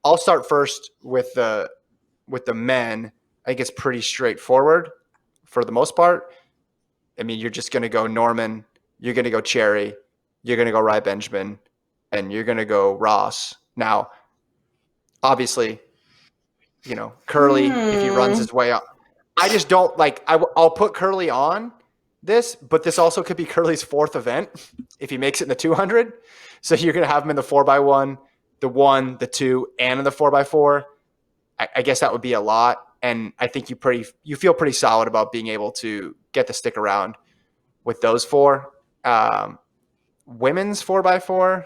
I'll start first with the men. I think it's pretty straightforward for the most part. I mean, you're just going to go Norman, you're going to go Cherry, you're going to go Rai Benjamin, and you're going to go Ross. Now, obviously, Curly, if he runs his way up, I just don't like. I'll put Curly on this, but this also could be Curly's fourth event if he makes it in the 200. So you're going to have him in the 4x1, the 1, the 2, and in the 4x4. I guess that would be a lot. And I think you feel pretty solid about being able to get to stick around with those 4. Women's 4x4,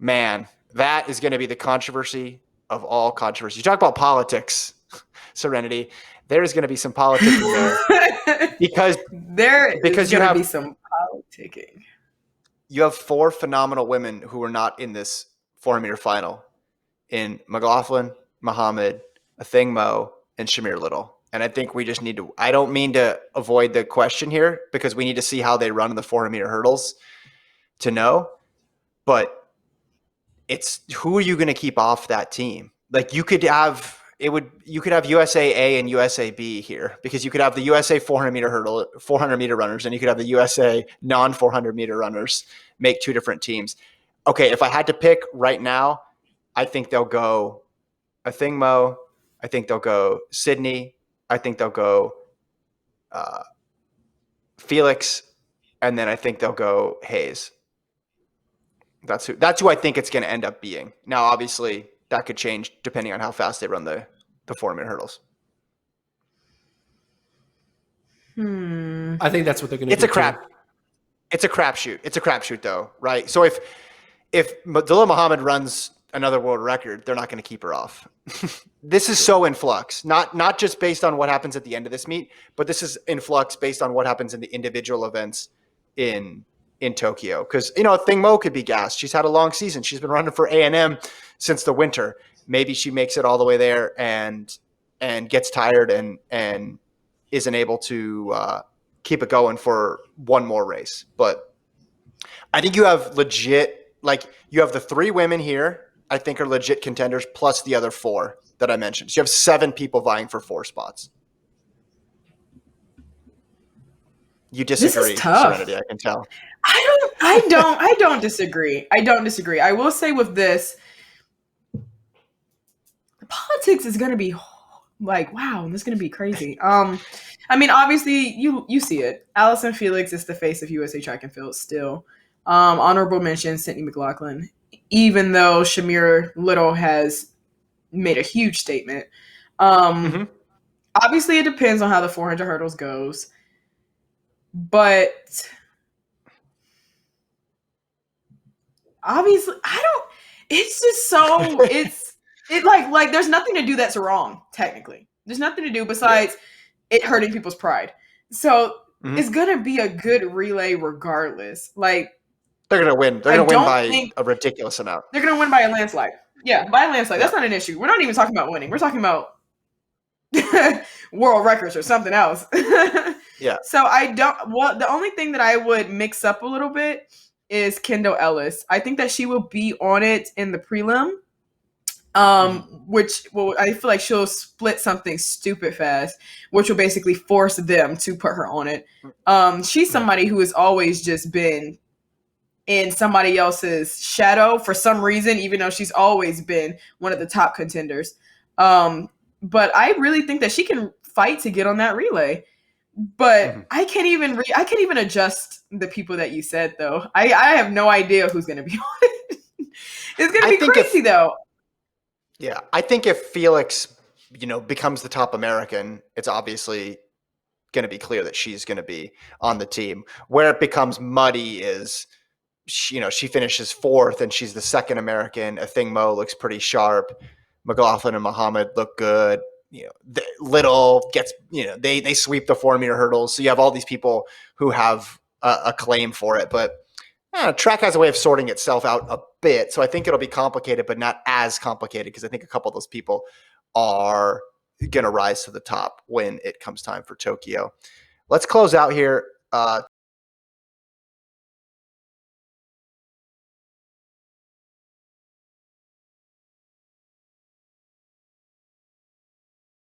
man, that is going to be the controversy of all controversy. You talk about politics, Serenity. There is going to be some politicking there because is going to be some politicking. You have 4 phenomenal women who are not in this 400-meter final in McLaughlin, Muhammad, Athing Mo, and Shamir Little. And I think we just need to – I don't mean to avoid the question here because we need to see how they run in the 400-meter hurdles to know. But it's who are you going to keep off that team? Like you could have USA A and USA B here because you could have the USA 400-meter runners, and you could have the USA non-400-meter runners make 2 different teams. Okay, if I had to pick right now, I think they'll go Athing Mo. I think they'll go Sydney. I think they'll go Felix, and then I think they'll go Hayes. That's who I think it's going to end up being. Now, obviously, that could change depending on how fast they run the 400-meter hurdles. I think that's what they're going to do. It's a crapshoot. It's a crapshoot, though, right? So if Dilla Muhammad runs another world record, they're not going to keep her off. This is so in flux, not just based on what happens at the end of this meet, but this is in flux based on what happens in the individual events in Tokyo. Because, Athing Mo could be gassed. She's had a long season. She's been running for A&M since the winter. Maybe she makes it all the way there and gets tired and isn't able to keep it going for one more race. But I think you have you have the 3 women here I think are legit contenders plus the other 4 that I mentioned. So you have 7 people vying for 4 spots. You disagree, Serenity, I can tell. I don't disagree. I will say with this, politics is going to be like, wow, this is going to be crazy. I mean, obviously you see it. Allison Felix is the face of USA Track and Field still. Honorable mention, Sydney McLaughlin, even though Shamir Little has made a huge statement. Obviously it depends on how the 400 hurdles goes, but obviously it's just so like there's nothing to do that's wrong. Technically there's nothing to do besides it hurting people's pride. So it's going to be a good relay regardless. Like, they're going to win. They're going to win by a ridiculous amount. They're going to win by a landslide. Yeah, by a landslide. Yeah. That's not an issue. We're not even talking about winning. We're talking about world records or something else. Yeah. So the only thing that I would mix up a little bit is Kendall Ellis. I think that she will be on it in the prelim. Which I feel like she'll split something stupid fast, which will basically force them to put her on it. She's somebody who has always just been in somebody else's shadow for some reason, even though she's always been one of the top contenders. But I really think that she can fight to get on that relay. But I can't even adjust the people that you said though. I have no idea who's going to be on it. It's going to be crazy though. Yeah, I think if Felix, becomes the top American, it's obviously going to be clear that she's going to be on the team. Where it becomes muddy is, she finishes 4th and she's the second American. Athing Mo looks pretty sharp. McLaughlin and Muhammad look good. Little gets, they sweep the 400-meter hurdles. So you have all these people who have a claim for it, but track has a way of sorting itself out a bit. So I think it'll be complicated, but not as complicated because I think a couple of those people are going to rise to the top when it comes time for Tokyo. Let's close out here.